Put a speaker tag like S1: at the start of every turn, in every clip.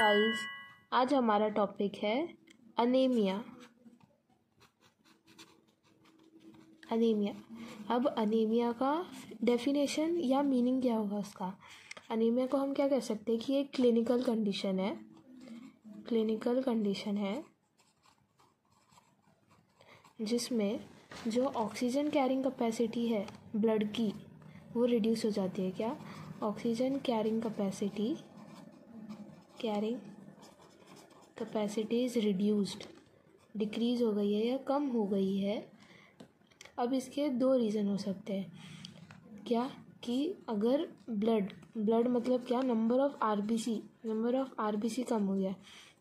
S1: Guys, आज हमारा topic है अनीमिया। अब अनीमिया का डेफिनेशन या मीनिंग क्या होगा उसका। अनीमिया को हम क्या कह सकते हैं कि एक क्लिनिकल कंडीशन है जिसमें जो ऑक्सीजन कैरिंग कैपेसिटी है ब्लड की वो रिड्यूस हो जाती है। क्या oxygen carrying capacity is reduced, decrease हो गई है या कम हो गई है। अब इसके दो रीज़न हो सकते हैं। क्या कि अगर ब्लड मतलब क्या, नंबर ऑफ़ आरबीसी कम हो गया,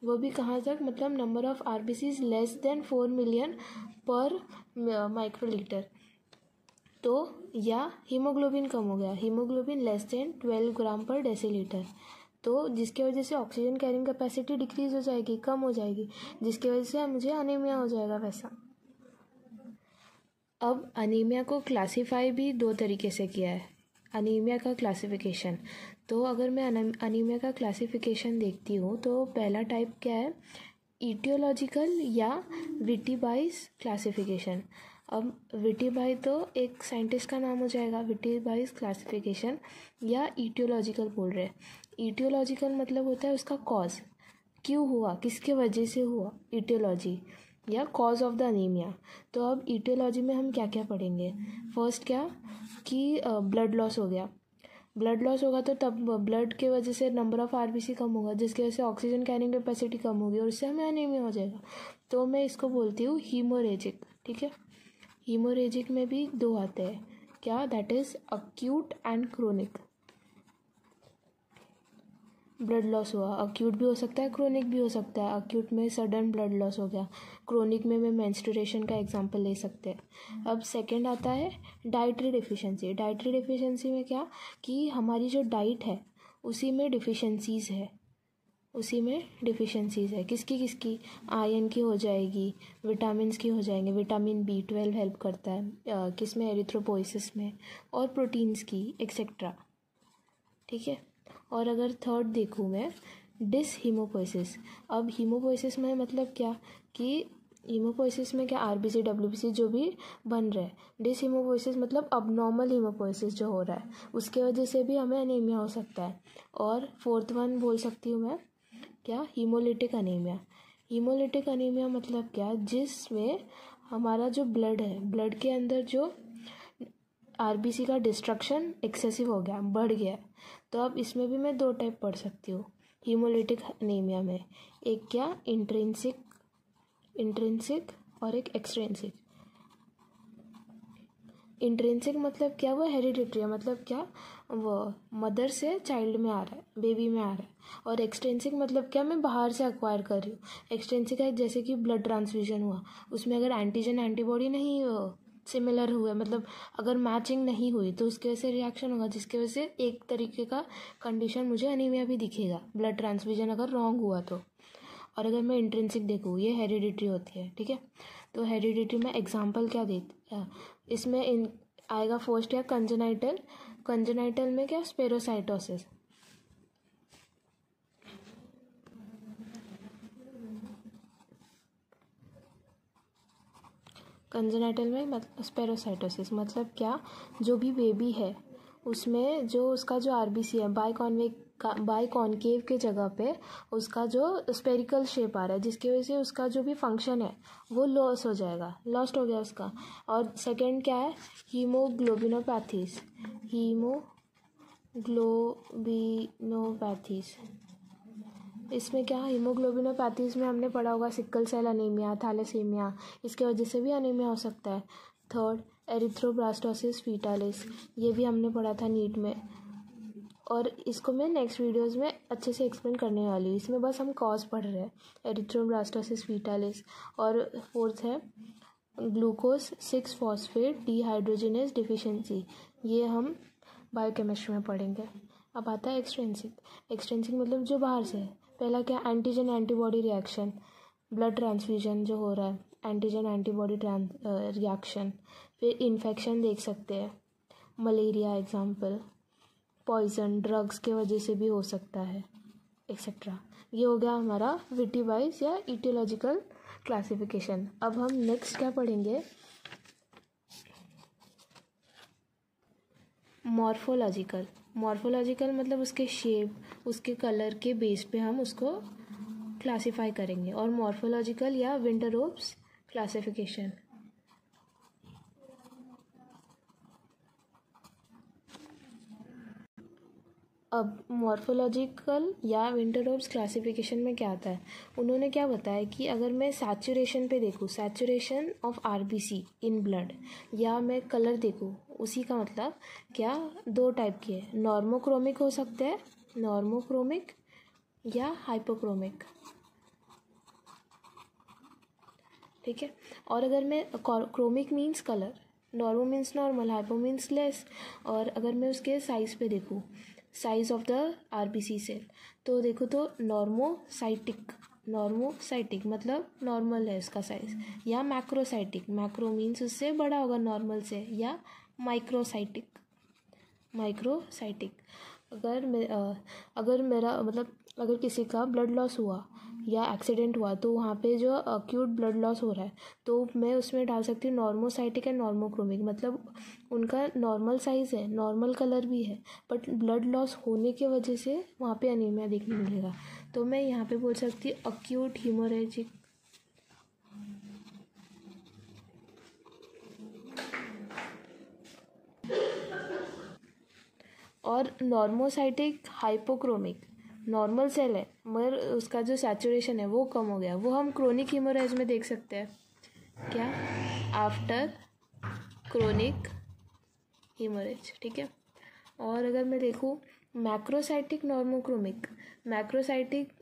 S1: वो भी कहाँ तक, मतलब number of RBC is less than 4 million पर माइक्रोलीटर। तो या हीमोग्लोबिन कम हो गया, हीमोग्लोबिन लेस देन 12 ग्राम पर डेसीलीटर, तो जिसकी वजह से ऑक्सीजन कैरिंग कैपेसिटी डिक्रीज़ हो जाएगी, कम हो जाएगी, जिसकी वजह से मुझे अनीमिया हो जाएगा वैसा। अब अनीमिया को क्लासीफाई भी दो तरीके से किया है, अनीमिया का क्लासिफिकेशन। तो अगर मैं अनीमिया का क्लासिफिकेशन देखती हूँ तो पहला टाइप क्या है, ईटियोलॉजिकल या विटीबाइस क्लासिफिकेशन। अब विटीबाई तो एक साइंटिस्ट का नाम हो जाएगा, विटीबाइस क्लासिफिकेशन या ईटियोलॉजिकल बोल रहे हैं। ईटियोलॉजिकल मतलब होता है उसका कॉज, क्यों हुआ, किसके वजह से हुआ, ईटियोलॉजी या कॉज ऑफ द अनीमिया। तो अब ईटियोलॉजी में हम क्या क्या पढ़ेंगे। फर्स्ट क्या कि ब्लड लॉस हो गया, ब्लड लॉस होगा तो तब ब्लड के वजह से नंबर ऑफ़ आरबीसी कम होगा, जिसकी वजह से ऑक्सीजन कैरिंग कैपेसिटी कम होगी और उससे हमें अनीमिया हो जाएगा। तो मैं इसको बोलती हूँ हीमोरेजिक। ठीक है, हीमोरेजिक में भी दो आते हैं, क्या, that is acute and chronic. Blood loss हुआ, अक्यूट भी हो सकता है, क्रोनिक भी हो सकता है। अक्यूट में सडन ब्लड लॉस हो गया, क्रोनिक में मेंस्ट्रुएशन का एग्जांपल ले सकते हैं। अब सेकंड आता है डाइटरी डिफिशिएंसी। डाइटरी डिफिशिएंसी में क्या कि हमारी जो डाइट है उसी में डिफिशिएंसीज़ है। किसकी आयरन की हो जाएगी, विटामिन्स की हो जाएंगे, विटामिन B12 हेल्प करता है किस में, एरिथ्रोपोइसिस में, और प्रोटीन्स की एक्सेट्रा। ठीक है, और अगर थर्ड देखूँ मैं, डिसहीमोपोइसिस। अब हीमोपोइसिस में मतलब क्या कि हीमोपोइसिस में क्या, आरबीसी डब्ल्यूबीसी जो भी बन रहा है। डिसहीमोपोइसिस मतलब अबनॉर्मल हीमोपोइसिस जो हो रहा है, उसके वजह से भी हमें अनीमिया हो सकता है। और फोर्थ वन बोल सकती हूँ मैं, क्या, हीमोलिटिक अनीमिया। हीमोलिटिक अनीमिया मतलब क्या, जिसमें हमारा जो ब्लड है, ब्लड के अंदर जो आरबीसी का डिस्ट्रक्शन एक्सेसिव हो गया, बढ़ गया। तो अब इसमें भी मैं दो टाइप पढ़ सकती हूँ हीमोलिटिक अनीमिया में, एक क्या, इंट्रिंसिक और एक एक्सट्रिंसिक। इंट्रिंसिक मतलब क्या, वो हेरिडिटरी है, मतलब क्या, वो मदर से चाइल्ड में आ रहा है, बेबी में आ रहा है। और एक्सट्रिंसिक मतलब क्या, मैं बाहर से अक्वायर कर रही हूँ। एक्सट्रिंसिक है जैसे कि ब्लड ट्रांसफ्यूजन हुआ, उसमें अगर एंटीजन एंटीबॉडी नहीं सिमिलर हुए, मतलब अगर मैचिंग नहीं हुई, तो उसकी वजह से रिएक्शन होगा, जिसकी वजह से एक तरीके का कंडीशन मुझे अनीमिया भी दिखेगा, ब्लड ट्रांसफ्यूजन अगर रॉन्ग हुआ तो। और अगर मैं इंट्रिंसिक देखूँ, ये हेरिडिटरी होती है। ठीक है, तो हेरिडिटरी में एग्जांपल क्या देते, इसमें आएगा फर्स्ट या कंजेनाइटल में क्या, स्पेरोसाइटोसिस। कंजेनाइटल में स्पेरोसाइटोसिस मतलब क्या, जो भी बेबी है उसमें जो उसका जो आरबीसी है बाइकॉन्केव के जगह पे उसका जो स्पेरिकल शेप आ रहा है, जिसकी वजह से उसका जो भी फंक्शन है वो लॉस्ट हो गया उसका। और सेकंड क्या है, हीमोग्लोबिनोपैथीज। इसमें क्या, हीमोग्लोबिनोपैथीज में हमने पढ़ा होगा सिकल सेल अनीमिया, थैलेसीमिया, इसके वजह से भी अनीमिया हो सकता है। थर्ड, एरिथ्रोब्लास्टोसिस फीटालिस, ये भी हमने पढ़ा था नीट में, और इसको मैं नेक्स्ट वीडियोस में अच्छे से एक्सप्लेन करने वाली हूँ। इसमें बस हम कॉज पढ़ रहे हैं, एरिथ्रोब्लास्टोसिस फीटालिस। और फोर्थ है ग्लूकोज 6 फॉस्फेट डिहाइड्रोजिनेज डिफिशिएंसी, ये हम बायोकेमिस्ट्री में पढ़ेंगे। अब आता है एक्सट्रिंसिक मतलब जो बाहर से है। पहला क्या, antigen antibody reaction, blood transfusion जो हो रहा है, एंटीजन एंटीबॉडी रिएक्शन। फिर इन्फेक्शन देख सकते हैं, मलेरिया एग्जाम्पल, पॉइजन, ड्रग्स के वजह से भी हो सकता है। एक्सेट्रा। ये हो गया हमारा विटी वाइज या इटियोलॉजिकल क्लासिफिकेशन। अब हम नेक्स्ट क्या पढ़ेंगे, मॉर्फोलॉजिकल। मॉर्फोलॉजिकल मतलब उसके शेप, उसके कलर के बेस पे हम उसको क्लासिफाई करेंगे। और मॉर्फोलॉजिकल या विंटररोप्स क्लासिफिकेशन। अब मॉर्फोलॉजिकल या विंटररोप्स क्लासिफिकेशन में क्या आता है, उन्होंने क्या बताया कि अगर मैं सैचुरेशन पे देखूँ, saturation of RBC in blood, या मैं कलर देखूँ, उसी का मतलब क्या, दो टाइप के है, नॉर्मोक्रोमिक हो सकते हैं, नॉर्मोक्रोमिक या हाइपोक्रोमिक, ठीक है। और अगर मैं chromic means colour, normo means normal, hypo means less. और अगर मैं उसके साइज पे देखूँ, size of the RBC cell, तो देखो तो नॉर्मोसाइटिक, नॉर्मोसाइटिक मतलब नॉर्मल है उसका साइज, या मैक्रोसाइटिक, मैक्रो मीन्स उससे बड़ा होगा नॉर्मल से, या माइक्रोसाइटिक, माइक्रोसाइटिक। अगर मेरा मतलब अगर किसी का ब्लड लॉस हुआ या एक्सीडेंट हुआ, तो वहाँ पे जो अक्यूट ब्लड लॉस हो रहा है, तो मैं उसमें डाल सकती हूँ नॉर्मोसाइटिक एंड नॉर्मोक्रोमिक। मतलब उनका नॉर्मल साइज़ है, नॉर्मल कलर भी है, बट ब्लड लॉस होने की वजह से वहाँ पे अनीमिया देखने मिलेगा। तो मैं यहाँ पे बोल सकती हूँ अक्यूट हीमोरेजिक, और नॉर्मोसाइटिक हाइपोक्रोमिक, नॉर्मल सेल है मगर उसका जो सैचुरेशन है वो कम हो गया, वो हम क्रोनिक हीमोरेज में देख सकते हैं, क्या, आफ्टर क्रोनिक हीमोरेज, ठीक है। और अगर मैं देखूँ मैक्रोसाइटिक नॉर्मोक्रोमिक, मैक्रोसाइटिक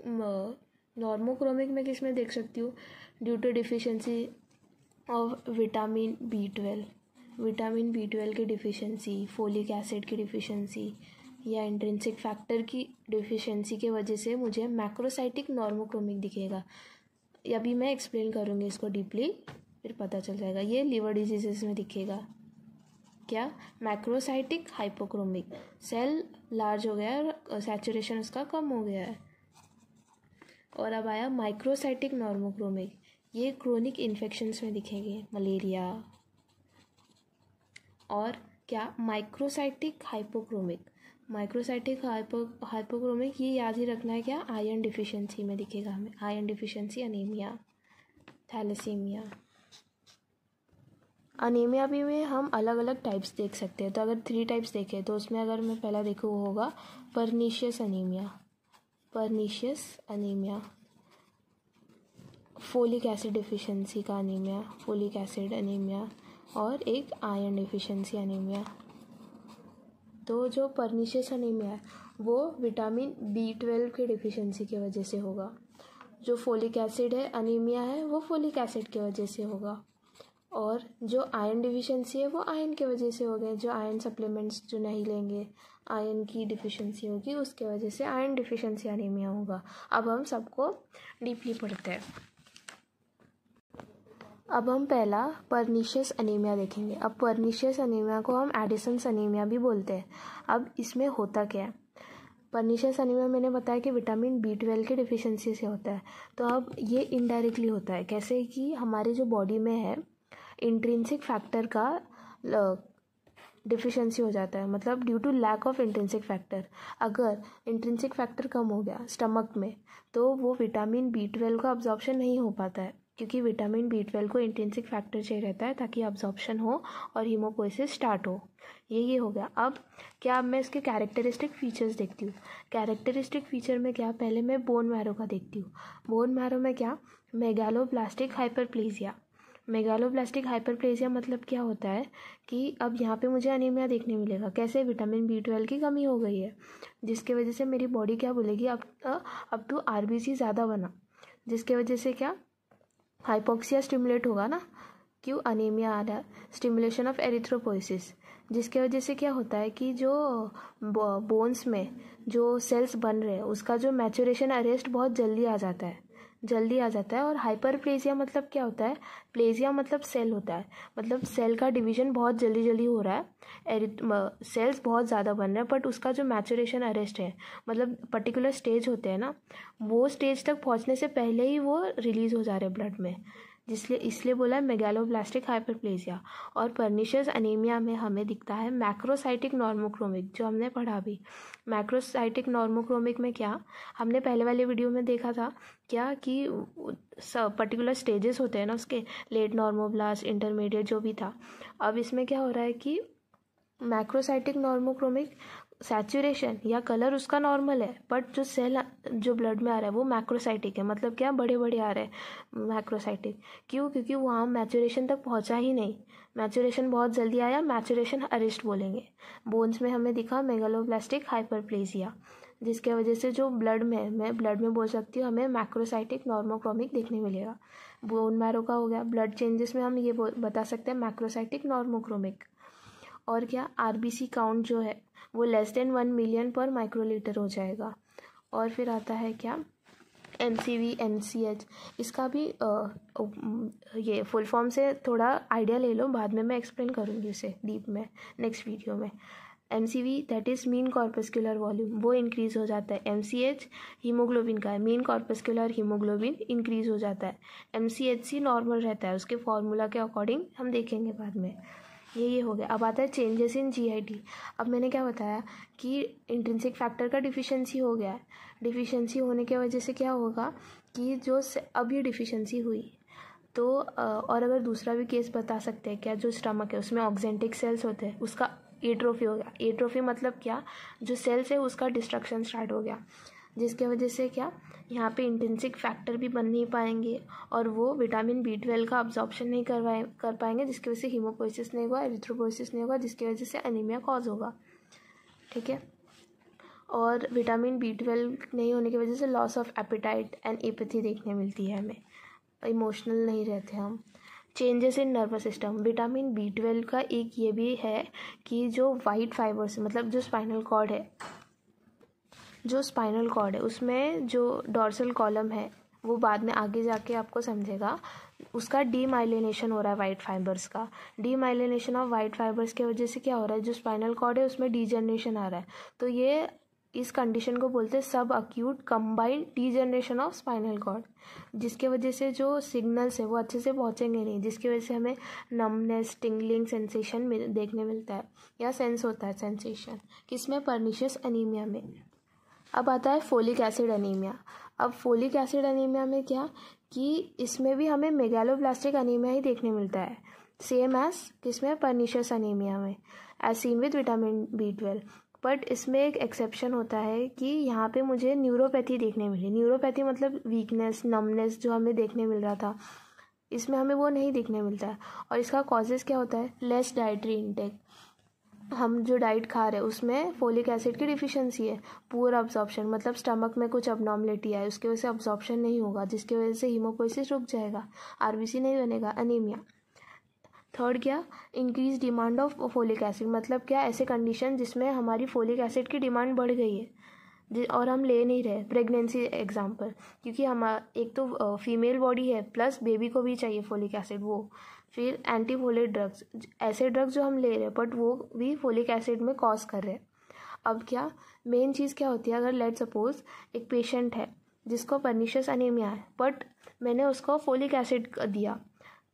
S1: नॉर्मोक्रोमिक में किस में देख सकती हूँ, due to deficiency of vitamin B12, vitamin B12 की डिफिशियंसी, फोलिक एसिड की डिफिशियंसी, या इंट्रिंसिक फैक्टर की डिफिशियंसी के वजह से मुझे मैक्रोसाइटिक नॉर्मोक्रोमिक दिखेगा। अभी मैं एक्सप्लेन करूँगी इसको डीपली, फिर पता चल जाएगा। ये लिवर डिजीजेस में दिखेगा, क्या, मैक्रोसाइटिक हाइपोक्रोमिक, सेल लार्ज हो गया है और सैचुरेशन उसका कम हो गया है। और अब आया माइक्रोसाइटिक नॉर्मोक्रोमिक, ये क्रोनिक इन्फेक्शंस में दिखेंगे, मलेरिया। और क्या, माइक्रोसाइटिक हाइपोक्रोमिक, माइक्रोसाइटिक हाइपोक्रोमिक ये याद ही रखना है, क्या, आयरन डिफिशियंसी में दिखेगा हमें, iron deficiency, anaemia, thalassaemia. Anaemia भी में हम अलग अलग टाइप्स देख सकते हैं। तो अगर 3 टाइप्स देखें तो उसमें अगर मैं पहला देखूँ वो होगा pernicious anaemia, pernicious anaemia, folic acid deficiency का अनीमिया, फोलिक एसिड अनीमिया, और एक आयरन डिफिशियंसी अनीमिया। तो जो परनीशियस अनीमिया है वो विटामिन B12 की डिफिशियंसी की वजह से होगा। जो फोलिक एसिड है अनीमिया है वो फोलिक एसिड की वजह से होगा। और जो आयरन डिफिशियंसी है वो आयरन की वजह से हो गए, जो आयरन सप्लीमेंट्स जो नहीं लेंगे, आयरन की डिफिशियंसी होगी, उसके वजह से आयरन डिफिशियंसी अनीमिया होगा। अब हम सबको डीपली पढ़ते हैं। अब हम पहला परनीशियस अनीमिया देखेंगे। अब परनीशियस अनीमिया को हम एडिसन्स अनीमिया भी बोलते हैं। अब इसमें होता क्या है, परनीशियस अनीमिया मैंने बताया कि विटामिन B12 की डिफिशियंसी से होता है। तो अब ये इनडायरेक्टली होता है, कैसे कि हमारे जो बॉडी में है इंट्रिंसिक फैक्टर का डिफिशियंसी हो जाता है, मतलब due to lack of intrinsic factor. अगर इंट्रिंसिक फैक्टर कम हो गया स्टमक में तो वो विटामिन B12 का अब्जॉर्प्शन नहीं हो पाता है, क्योंकि विटामिन B12 को इंट्रिंसिक फैक्टर चाहिए रहता है ताकि अब्जॉर्प्शन हो और हीमोपोइसिस स्टार्ट हो। ये हो गया। अब क्या, अब मैं इसके कैरेक्टरिस्टिक फीचर्स देखती हूँ। कैरेक्टरिस्टिक फीचर में क्या, पहले मैं बोन मैरो का देखती हूँ। बोन मैरो में क्या, मेगालोब्लास्टिक हाइपरप्लेजिया। मेगालोब्लास्टिक हाइपरप्लेजिया मतलब क्या होता है कि अब यहाँ पे मुझे अनीमिया देखने मिलेगा, कैसे, विटामिन B12 की कमी हो गई है, जिसके वजह से मेरी बॉडी क्या बोलेगी, अब तो आरबीसी ज़्यादा बना, जिसके वजह से क्या, हाइपोक्सिया स्टिमुलेट होगा ना, क्यों, अनीमिया आ रहा है, स्टिमुलेशन ऑफ एरिथ्रोपोइसिस, जिसके वजह से क्या होता है कि जो बोन्स में जो सेल्स बन रहे हैं उसका जो मैचुरेशन अरेस्ट बहुत जल्दी आ जाता है, जल्दी आ जाता है। और हाइपरप्लेजिया मतलब क्या होता है, प्लेजिया मतलब सेल होता है, मतलब सेल का डिवीजन बहुत जल्दी जल्दी हो रहा है, सेल्स बहुत ज़्यादा बन रहे हैं, बट उसका जो मैचुरेशन अरेस्ट है, मतलब पर्टिकुलर स्टेज होते हैं ना, वो स्टेज तक पहुंचने से पहले ही वो रिलीज़ हो जा रहे हैं ब्लड में, जिसलिए इसलिए बोला है मेगालोब्लास्टिक हाइपरप्लेजिया। और पर्निशियस अनीमिया में हमें दिखता है मैक्रोसाइटिक नॉर्मोक्रोमिक, जो हमने पढ़ा भी। मैक्रोसाइटिक नॉर्मोक्रोमिक में क्या, हमने पहले वाले वीडियो में देखा था क्या कि पर्टिकुलर स्टेजेस होते हैं ना उसके, लेट नॉर्मोब्लास्ट, इंटरमीडिएट, जो भी था। अब इसमें क्या हो रहा है कि मैक्रोसाइटिक नॉर्मोक्रोमिक सैचुरेशन या कलर उसका नॉर्मल है, बट जो सेल जो ब्लड में आ रहा है वो मैक्रोसाइटिक है, मतलब क्या, बड़े बड़े आ रहे हैं मैक्रोसाइटिक। क्यों? क्योंकि वहाँ मैचुरेशन तक पहुँचा ही नहीं, मैचुरेशन बहुत जल्दी आया, मैचुरेशन अरेस्ट बोलेंगे। बोन्स में हमें दिखा मेगालोब्लास्टिक हाइपरप्लेजिया, जिसके वजह से जो ब्लड में, मैं ब्लड में बोल सकती हूँ, हमें मैक्रोसाइटिक नॉर्मोक्रोमिक देखने मिलेगा। बोन मैरो का हो गया, ब्लड चेंजेस में हम ये बता सकते हैं मैक्रोसाइटिक नॉर्मोक्रोमिक। और क्या, आरबीसी काउंट जो है वो लेस देन 1 मिलियन पर माइक्रोलीटर हो जाएगा। और फिर आता है क्या, MCV MCH, इसका भी ये फुल फॉर्म से थोड़ा आइडिया ले लो, बाद में मैं एक्सप्लेन करूँगी उसे डीप में नेक्स्ट वीडियो में। MCV that is mean corpuscular volume, वो इंक्रीज़ हो जाता है। MCH हीमोग्लोबिन का है, मीन कॉर्पस्कुलर हीमोग्लोबिन इंक्रीज़ हो जाता है। MCHC नॉर्मल रहता है, उसके फॉर्मूला के अकॉर्डिंग हम देखेंगे बाद में। ये हो गया। अब आता है चेंजेस इन GIT। अब मैंने क्या बताया कि इंट्रिंसिक फैक्टर का डिफिशिएंसी हो गया है, डिफिशिएंसी होने की वजह से क्या होगा कि जो अब ये डिफिशिएंसी हुई तो और अगर दूसरा भी केस बता सकते हैं क्या, जो स्टमक है उसमें ऑक्जेंटिक सेल्स होते हैं, उसका एट्रोफी हो गया। एट्रोफी मतलब क्या, जो सेल्स है उसका डिस्ट्रक्शन स्टार्ट हो गया, जिसके वजह से क्या, यहाँ पे इंट्रिंसिक फैक्टर भी बन नहीं पाएंगे और वो विटामिन B12 का अब्जॉर्प्शन नहीं कर पाएंगे, जिसकी वजह से हीमोपोइसिस नहीं होगा, एरिथ्रोपोइसिस नहीं होगा, जिसकी वजह से एनीमिया कॉज होगा। ठीक है। और विटामिन B12 नहीं होने की वजह से loss of appetite and apathy देखने मिलती है हमें, इमोशनल नहीं रहते हम। Changes in nervous system, vitamin B12 का एक ये भी है कि जो वाइट फाइबर्स, मतलब जो स्पाइनल कॉर्ड है उसमें जो डॉर्सल कॉलम है, वो बाद में आगे जाके आपको समझेगा, उसका डीमाइलिनेशन हो रहा है वाइट फाइबर्स का। डीमाइलिनेशन ऑफ वाइट फाइबर्स की वजह से क्या हो रहा है, जो स्पाइनल कॉर्ड है उसमें डीजनरेशन आ रहा है। तो ये इस कंडीशन को बोलते हैं subacute combined degeneration of spinal cord, जिसके वजह से जो सिग्नल्स है वो अच्छे से पहुंचेंगे नहीं, जिसकी वजह से हमें नमनेस, टिंगलिंग सेंसेशन देखने मिलता है या सेंस होता है सेंसेशन। किसमें, पर्निशियस अनीमिया में। अब आता है फोलिक एसिड अनीमिया। अब फोलिक एसिड अनीमिया में क्या कि इसमें भी हमें मेगालोब्लास्टिक अनीमिया ही देखने मिलता है, सेम एज किसमें, पर्निशियस अनीमिया में, as seen with vitamin B12। But इसमें एक एक्सेप्शन होता है कि यहाँ पे मुझे न्यूरोपैथी देखने मिली। न्यूरोपैथी मतलब वीकनेस, नमनेस जो हमें देखने मिल रहा था, इसमें हमें वो नहीं देखने मिलता है। और इसका कॉजेज़ क्या होता है, लेस डाइटरी इंटेक, हम जो डाइट खा रहे हैं उसमें फोलिक एसिड की डिफिशिएंसी है, पुअर अब्जॉर्प्शन, मतलब स्टमक में कुछ अबनॉर्मलिटी है, उसकी वजह से अब्जॉर्प्शन नहीं होगा, जिसकी वजह से हीमोपोइसिस रुक जाएगा, आरबीसी नहीं बनेगा, अनीमिया। थर्ड क्या, increase demand of folic acid, मतलब क्या, ऐसे कंडीशन जिसमें हमारी फोलिक एसिड की डिमांड बढ़ गई है और हम ले नहीं रहे, प्रेगनेंसी एग्जाम्पल, क्योंकि हम एक तो फीमेल बॉडी है प्लस बेबी को भी चाहिए फोलिक एसिड, वो। फिर एंटीफोलेट ड्रग्स, ऐसे ड्रग्स जो हम ले रहे हैं बट वो भी फोलिक एसिड में कॉज कर रहे हैं। अब क्या, मेन चीज़ क्या होती है, अगर लेट सपोज एक पेशेंट है जिसको पर्निशियस अनीमिया है, बट मैंने उसको फोलिक एसिड दिया,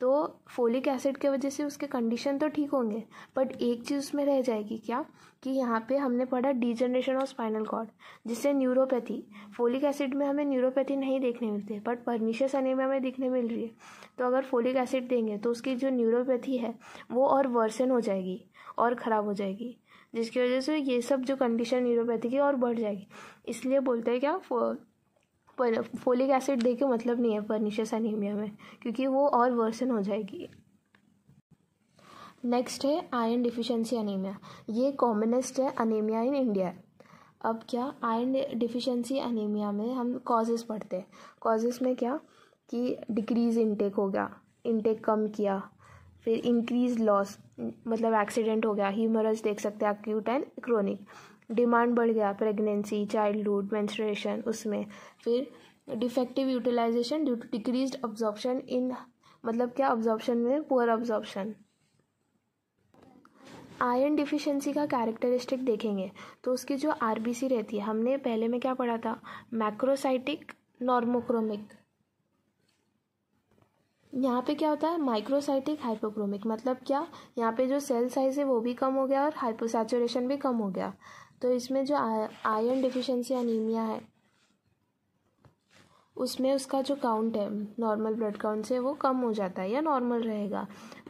S1: तो फोलिक एसिड के वजह से उसके कंडीशन तो ठीक होंगे, बट एक चीज़ उसमें रह जाएगी क्या, कि यहाँ पे हमने पढ़ा डीजनरेशन ऑफ स्पाइनल कॉर्ड, जिससे न्यूरोपैथी, फोलिक एसिड में हमें न्यूरोपैथी नहीं देखने मिलती है बट पर्निशियस अनीमिया में दिखने मिल रही है। तो अगर फोलिक एसिड देंगे तो उसकी जो न्यूरोपैथी है वो और वर्सन हो जाएगी और ख़राब हो जाएगी, जिसकी वजह से ये सब जो कंडीशन न्यूरोपैथी की और बढ़ जाएगी। इसलिए बोलते हैं क्या, फोलिक एसिड दे के मतलब नहीं है पर्निशियस अनीमिया में, क्योंकि वो और वर्सन हो जाएगी। नेक्स्ट है आयरन डिफिशिएंसी अनीमिया, ये कॉमनेस्ट है अनीमिया इन इंडिया। अब क्या, आयरन डिफिशिएंसी अनीमिया में हम कॉजेज़ पढ़ते हैं। कॉजेज़ में क्या कि डिक्रीज इनटेक हो गया, इनटेक कम किया, फिर इंक्रीज लॉस, मतलब एक्सीडेंट हो गया, ह्यूमरस देख सकते हैं अक्यूट एंड क्रोनिक, डिमांड बढ़ गया, प्रेगनेंसी, चाइल्डहुड, मेंस्ट्रुएशन उसमें, फिर defective utilization due to decreased absorption in, मतलब क्या, अब्जॉर्प्शन में पुअर अब्जॉर्प्शन। आयरन डिफिशिएंसी का कैरेक्टरिस्टिक देखेंगे तो उसकी जो आरबीसी रहती है, हमने पहले में क्या पढ़ा था, मैक्रोसाइटिक, नॉर्मोक्रोमिक। यहाँ पे क्या होता है, माइक्रोसाइटिक, हाइपोक्रोमिक। मतलब क्या, यहाँ पे जो सेल साइज है वो भी कम हो गया और हाइपोसैचुरेशन भी कम हो गया। तो इसमें जो आयरन डिफिशिएंसी अनीमिया है उसमें उसका जो काउंट है नॉर्मल ब्लड काउंट से वो कम हो जाता है या नॉर्मल रहेगा।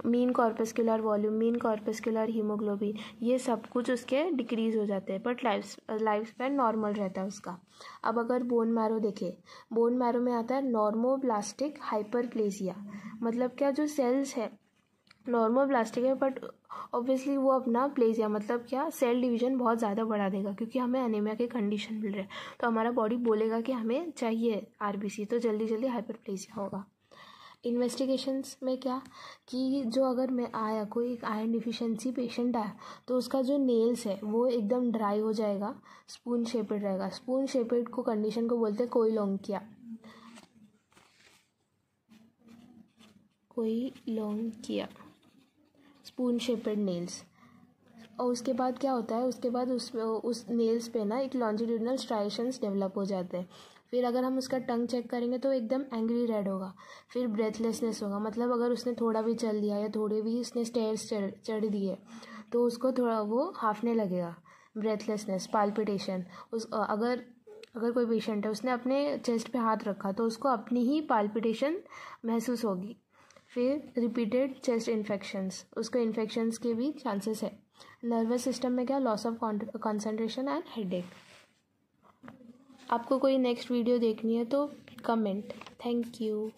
S1: Mean corpuscular volume, mean corpuscular haemoglobin, ये सब कुछ उसके डिक्रीज हो जाते हैं, बट लाइफ स्पैन नॉर्मल रहता है उसका। अब अगर बोन मैरो देखे, बोन मैरो में आता है नॉर्मोब्लास्टिक हाइपरप्लेसिया। मतलब क्या, जो सेल्स है नॉर्मोब्लास्टिक है बट ऑब्वियसली वो अपना प्लेसिया, मतलब क्या, सेल डिवीजन बहुत ज़्यादा बढ़ा देगा क्योंकि हमें अनीमिया के कंडीशन मिल रहे हैं। तो हमारा बॉडी बोलेगा कि हमें चाहिए आरबीसी, तो जल्दी जल्दी हाइपरप्लेसिया होगा। इन्वेस्टिगेशंस में क्या, कि जो अगर मैं आया कोई एक आयरन डिफिशिएंसी पेशेंट आया तो उसका जो नेल्स है वो एकदम ड्राई हो जाएगा, स्पून शेपेड रहेगा। स्पून शेपेड को कंडीशन को बोलते हैं कोइलोंकिया, कोइलोंकिया, स्पून शेपेड नेल्स। और उसके बाद क्या होता है, उसके बाद उस नेल्स पे ना एक लॉन्जिट्यूडनल स्ट्राइशंस डेवलप हो जाते हैं। फिर अगर हम उसका टंग चेक करेंगे तो एकदम एंग्री रेड होगा। फिर ब्रेथलेसनेस होगा, मतलब अगर उसने थोड़ा भी चल दिया या थोड़े भी उसने स्टेयर्स चढ़ दिए तो उसको थोड़ा वो हाफने लगेगा। ब्रेथलेसनेस, पाल्पिटेशन, अगर कोई पेशेंट है उसने अपने चेस्ट पे हाथ रखा तो उसको अपनी ही पाल्पिटेशन महसूस होगी। फिर रिपीटेड चेस्ट इन्फेक्शंस, उसको इन्फेक्शंस के भी चांसेस है। नर्वस सिस्टम में क्या, loss of concentration and headache. आपको कोई नेक्स्ट वीडियो देखनी है तो कमेंट। Thank you.